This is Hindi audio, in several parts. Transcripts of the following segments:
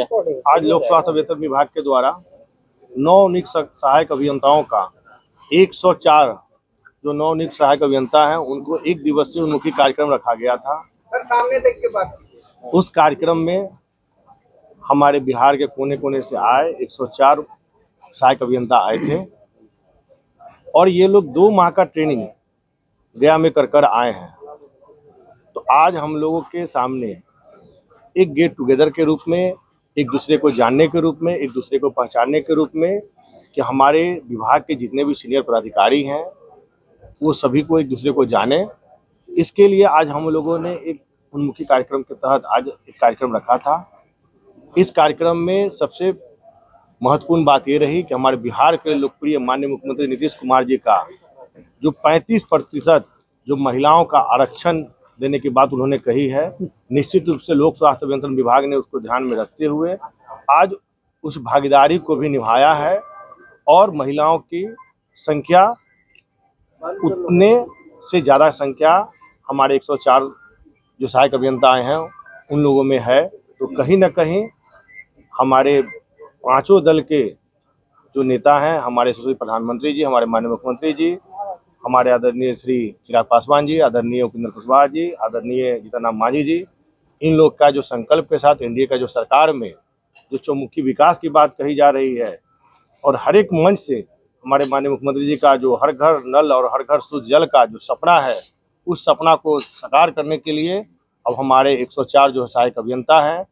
आज लोक स्वास्थ्य वेतन विभाग के द्वारा नवनियुक्त सहायक अभियंताओं का 104 जो नवनियुक्त सहायक अभियंता हैं उनको एक दिवसीय उन्मुखी कार्यक्रम रखा गया था। सर सामने देख के बात कीजिए। उस कार्यक्रम में हमारे बिहार के कोने कोने से आए 104 सहायक अभियंता आए थे और ये लोग 2 माह का ट्रेनिंग गया में कर आए हैं। तो आज हम लोगों के सामने एक गेट टुगेदर के रूप में, एक दूसरे को जानने के रूप में, एक दूसरे को पहचानने के रूप में कि हमारे विभाग के जितने भी सीनियर पदाधिकारी हैं वो सभी को एक दूसरे को जाने, इसके लिए आज हम लोगों ने एक उन्मुखी कार्यक्रम के तहत आज एक कार्यक्रम रखा था। इस कार्यक्रम में सबसे महत्वपूर्ण बात ये रही कि हमारे बिहार के लोकप्रिय माननीय मुख्यमंत्री नीतीश कुमार जी का जो 35% जो महिलाओं का आरक्षण देने की बात उन्होंने कही है, निश्चित रूप से लोक स्वास्थ्य अभियंत्रण विभाग ने उसको ध्यान में रखते हुए आज उस भागीदारी को भी निभाया है और महिलाओं की संख्या उतने से ज़्यादा संख्या हमारे 104 जो सहायक अभियंता हैं उन लोगों में है। तो कहीं ना कहीं हमारे पांचों दल के जो नेता हैं, हमारे यशस्वी प्रधानमंत्री जी, हमारे माननीय मुख्यमंत्री जी, हमारे आदरणीय श्री चिराग पासवान जी, आदरणीय उपेंद्र कुशवाहा जी, आदरणीय जीतन राम मांझी जी, इन लोग का जो संकल्प के साथ एनडीए का जो सरकार में जो चौमुखी विकास की बात कही जा रही है और हर एक मंच से हमारे माननीय मुख्यमंत्री जी का जो हर घर नल और हर घर शुद्ध जल का जो सपना है, उस सपना को साकार करने के लिए अब हमारे 104 जो सहायक अभियंता हैं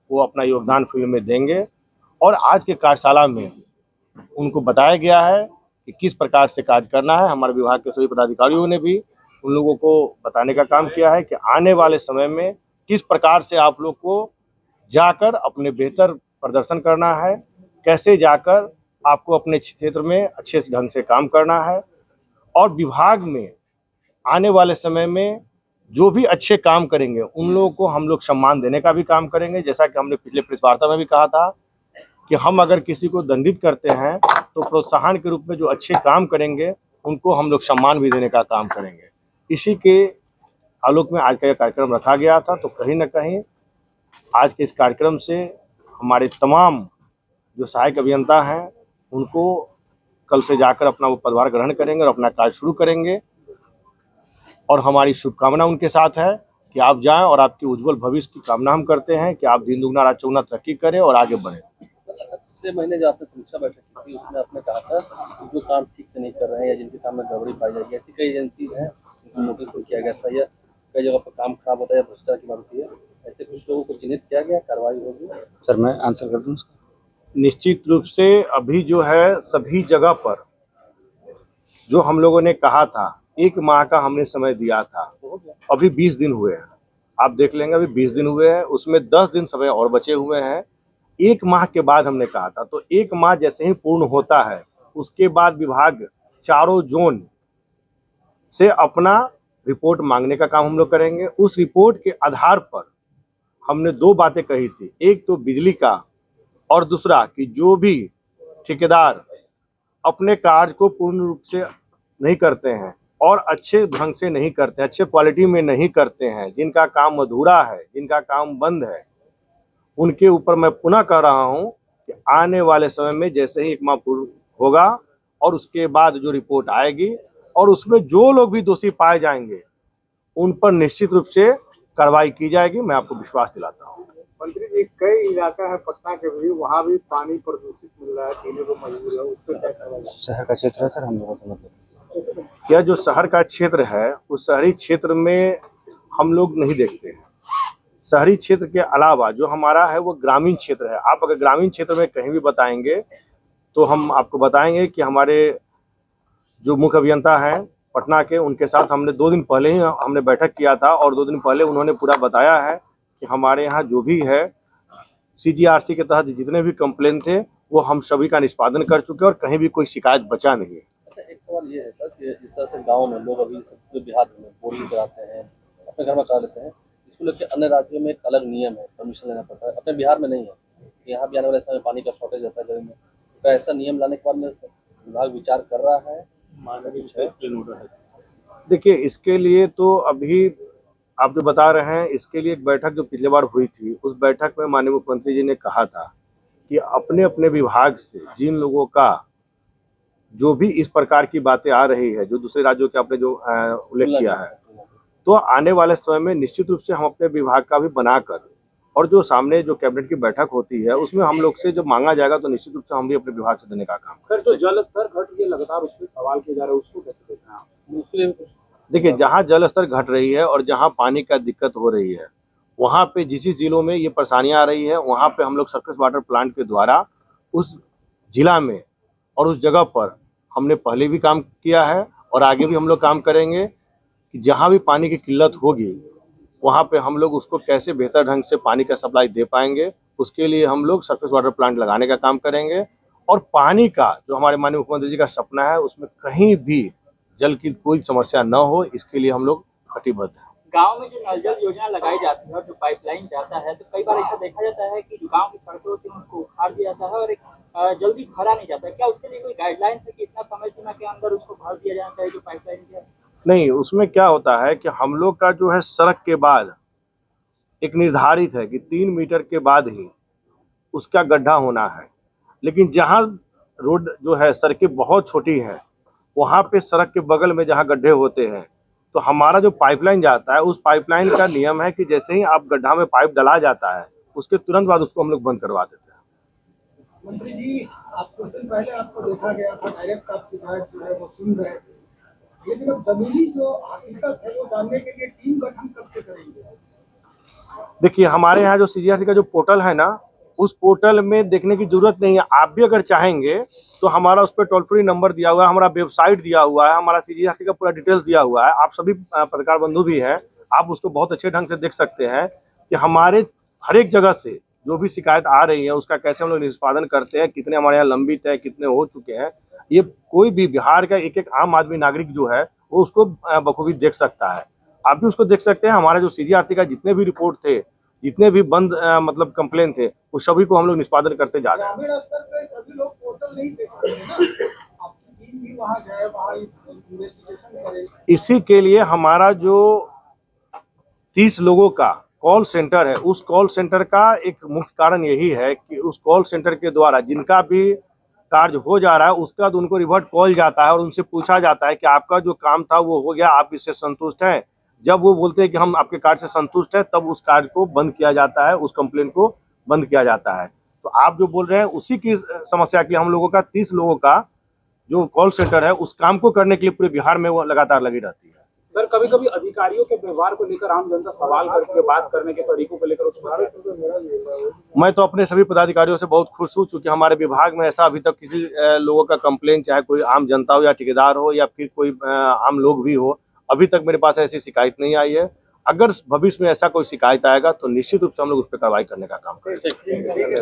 वो अपना योगदान फील्ड में देंगे। और आज के कार्यशाला में उनको बताया गया है कि किस प्रकार से कार्य करना है। हमारे विभाग के सभी पदाधिकारियों ने भी उन लोगों को बताने का काम किया है कि आने वाले समय में किस प्रकार से आप लोग को जाकर अपने बेहतर प्रदर्शन करना है, कैसे जाकर आपको अपने क्षेत्र में अच्छे ढंग से काम करना है और विभाग में आने वाले समय में जो भी अच्छे काम करेंगे उन लोगों को हम लोग सम्मान देने का भी काम करेंगे। जैसा कि हमने पिछले प्रेस वार्ता में भी कहा था कि हम अगर किसी को दंडित करते हैं तो प्रोत्साहन के रूप में जो अच्छे काम करेंगे उनको हम लोग सम्मान भी देने का काम करेंगे। इसी के आलोक में आज का यह कार्यक्रम रखा गया था। तो कहीं ना कहीं आज के इस कार्यक्रम से हमारे तमाम जो सहायक अभियंता हैं उनको कल से जाकर अपना वो पदभार ग्रहण करेंगे और अपना कार्य शुरू करेंगे और हमारी शुभकामना उनके साथ है कि आप जाएं और आपके उज्जवल भविष्य की कामना हम करते हैं कि आप दिन दुगना रात चौगुना तरक्की करें और आगे बढ़ें। पिछले महीने जो आपने समीक्षा बैठक की थी उसमें आपने कहा था कि जो काम ठीक से नहीं कर रहे हैं या जिनके काम में गड़बड़ी पाई जाएगी, ऐसी कई एजेंसीज हैं उनको नोटिस किया गया था या कई जगह पर काम खराब होता है या भ्रष्टाचार की बात होती है, ऐसे कुछ लोगों को चिन्हित किया गया, कार्रवाई होगी? सर मैं आंसर कर दूं उसका। निश्चित रूप से अभी जो है सभी जगह पर जो हम लोगों ने कहा था 1 माह का हमने समय दिया था, अभी 20 दिन हुए हैं। आप देख लेंगे अभी 20 दिन हुए हैं, उसमें 10 दिन समय और बचे हुए हैं। 1 माह के बाद हमने कहा था, तो 1 माह जैसे ही पूर्ण होता है उसके बाद विभाग चारों जोन से अपना रिपोर्ट मांगने का काम हम लोग करेंगे। उस रिपोर्ट के आधार पर हमने 2 बातें कही थी, एक तो बिजली का और दूसरा कि जो भी ठेकेदार अपने कार्य को पूर्ण रूप से नहीं करते हैं और अच्छे ढंग से नहीं करते, अच्छे क्वालिटी में नहीं करते हैं, जिनका काम अधूरा है, जिनका काम बंद है, उनके ऊपर मैं पुनः कह रहा हूं कि आने वाले समय में जैसे ही 1 माह पूर्ण होगा और उसके बाद जो रिपोर्ट आएगी और उसमें जो लोग भी दोषी पाए जाएंगे उन पर निश्चित रूप से कार्रवाई की जाएगी। मैं आपको विश्वास दिलाता हूँ। मंत्री जी, कई इलाका है पटना के भी, वहाँ भी पानी प्रदूषित मिल रहा है, पीने को मजबूर है, उससे क्या करेगा? शहर का क्षेत्र है सर हम लोगों का मतलब यह जो शहर का क्षेत्र है उस शहरी क्षेत्र में हम लोग नहीं देखते हैं। शहरी क्षेत्र के अलावा जो हमारा है वो ग्रामीण क्षेत्र है। आप अगर ग्रामीण क्षेत्र में कहीं भी बताएंगे तो हम आपको बताएंगे कि हमारे जो मुख्य अभियंता हैं पटना के, उनके साथ हमने 2 दिन पहले ही हमने बैठक किया था और 2 दिन पहले उन्होंने पूरा बताया है कि हमारे यहाँ जो भी है CGRC के तहत जितने भी कंप्लेन थे वो हम सभी का निष्पादन कर चुके हैं और कहीं भी कोई शिकायत बचा नहीं है। अच्छा, एक सवाल ये है सर कि जिस तरह से गाँव में लोग अभी जो देहात में बोरिंग कराते हैं, अपने घर में करा लेते हैं, इसको लेकर अन्य राज्यों में एक अलग नियम है, परमिशन लेना पड़ता है, अपने बिहार में नहीं है। यहाँ भी आने वाले समय पानी का शॉर्टेज रहता है गर्मी में, तो ऐसा नियम लाने के बाद में विभाग विचार कर रहा है? देखिए इसके लिए तो अभी आप जो बता रहे हैं इसके लिए एक बैठक जो पिछले बार हुई थी, उस बैठक में माननीय मुख्यमंत्री जी ने कहा था कि अपने अपने विभाग से जिन लोगों का जो भी इस प्रकार की बातें आ रही है, जो दूसरे राज्यों के आपने जो उल्लेख किया है, तो आने वाले समय में निश्चित रूप से हम अपने विभाग का भी बनाकर और जो सामने जो कैबिनेट की बैठक होती है उसमें हम लोग से जब मांगा जाएगा तो निश्चित रूप से हम भी अपने विभाग से देने का काम सर जो जल स्तर घट रही है लगातार उस पर सवाल किए जा रहे हैं, उसको कैसे देख रहे हैं आप? उसके देखिए, जहाँ जल स्तर घट रही है और जहाँ पानी का दिक्कत हो रही है, वहाँ पे जिस जिलों में ये परेशानियां आ रही है, वहाँ पे हम लोग सरफेस वाटर प्लांट के द्वारा उस जिला में और उस जगह पर हमने पहले भी काम किया है और आगे भी हम लोग काम करेंगे कि जहाँ भी पानी की किल्लत होगी, वहाँ पे हम लोग उसको कैसे बेहतर ढंग से पानी का सप्लाई दे पाएंगे, उसके लिए हम लोग सरफेस वाटर प्लांट लगाने का काम करेंगे। और पानी का जो हमारे माननीय मुख्यमंत्री जी का सपना है, उसमें कहीं भी जल की कोई समस्या न हो, इसके लिए हम लोग कटिबद्ध हैं। गांव में जो नल जल योजना लगाई जाती है और जो पाइपलाइन जाता है, तो कई बार ऐसा देखा जाता है कि जो गांव की सड़कें होती हैं उनको उखाड़ दिया जाता है और एक जल्दी भरा नहीं जाता है। क्या उसके लिए कोई गाइडलाइंस है कि इतना समय सीमा के अंदर उसको भर दिया जाना चाहिए जो पाइपलाइन है? नहीं, उसमें क्या होता है कि हम लोग का जो है सड़क के बाद एक निर्धारित है कि 3 मीटर के बाद ही उसका गड्ढा होना है, लेकिन जहाँ रोड जो है सड़कें बहुत छोटी हैं, वहाँ पे सड़क के बगल में जहाँ गड्ढे होते हैं, तो हमारा जो पाइपलाइन जाता है उस पाइपलाइन का नियम है कि जैसे ही आप गड्ढा में पाइप डला जाता है उसके तुरंत बाद उसको हम लोग बंद करवा देते हैं। मंत्री जी, आप कुछ दिन पहले आपको देखा गया था, डायरेक्ट आप शिकायत जो है वो सुन रहे थे, लेकिन अब जमीनी जो हकीकत है वो जानने के लिए टीम गठन कब से करेंगे? देखिए, हमारे यहाँ जो सीजीआरसी का जो पोर्टल है ना, उस पोर्टल में देखने की जरूरत नहीं है। आप भी अगर चाहेंगे तो हमारा उस पर टोल फ्री नंबर दिया हुआ है, हमारा वेबसाइट दिया हुआ है, हमारा सीजीआरसी का पूरा डिटेल्स दिया हुआ है। आप सभी पत्रकार बंधु भी हैं, आप उसको बहुत अच्छे ढंग से देख सकते हैं कि हमारे हर एक जगह से जो भी शिकायत आ रही है उसका कैसे हम लोग निष्पादन करते हैं, कितने हमारे यहाँ लंबित है, कितने हो चुके हैं। ये कोई भी बिहार का एक एक आम आदमी नागरिक जो है वो उसको बखूबी देख सकता है। आप भी उसको देख सकते हैं। हमारे जो सीजीआरसी का जितने भी रिपोर्ट थे, जितने भी बंद मतलब कंप्लेन थे, उस सभी को हम लोग निष्पादन करते जा रहे हैं। ग्रामीण स्तर पे सभी लोग पोर्टल नहीं देख सकते ना, आपकी टीम भी वहाँ जाए, वहाँ इन्वेस्टिगेशन करे। इसी के लिए हमारा जो 30 लोगों का कॉल सेंटर है, उस कॉल सेंटर का एक मुख्य कारण यही है कि उस कॉल सेंटर के द्वारा जिनका भी कार्य हो जा रहा है उसके बाद उनको रिवर्ट कॉल जाता है और उनसे पूछा जाता है कि आपका जो काम था वो हो गया, आप इससे संतुष्ट हैं। जब वो बोलते हैं कि हम आपके कार्य से संतुष्ट हैं, तब उस कार्य को बंद किया जाता है, उस कंप्लेंट को बंद किया जाता है। तो आप जो बोल रहे हैं उसी की समस्या की हम लोगों का 30 लोगों का जो कॉल सेंटर है उस काम को करने के लिए पूरे बिहार में वो लगातार लगी रहती है। सर, कभी कभी अधिकारियों के व्यवहार को लेकर आम जनता सवाल करके बात करने के तरीकों को लेकर उस पर मैं तो अपने सभी पदाधिकारियों से बहुत खुश हूँ, क्योंकि हमारे विभाग में ऐसा अभी तक किसी लोगों का कंप्लेन, चाहे कोई आम जनता हो या ठेकेदार हो या फिर कोई आम लोग भी हो, अभी तक मेरे पास ऐसी शिकायत नहीं आई है। अगर भविष्य में ऐसा कोई शिकायत आएगा तो निश्चित रूप से हम लोग उस पर कार्रवाई करने का काम करेंगे।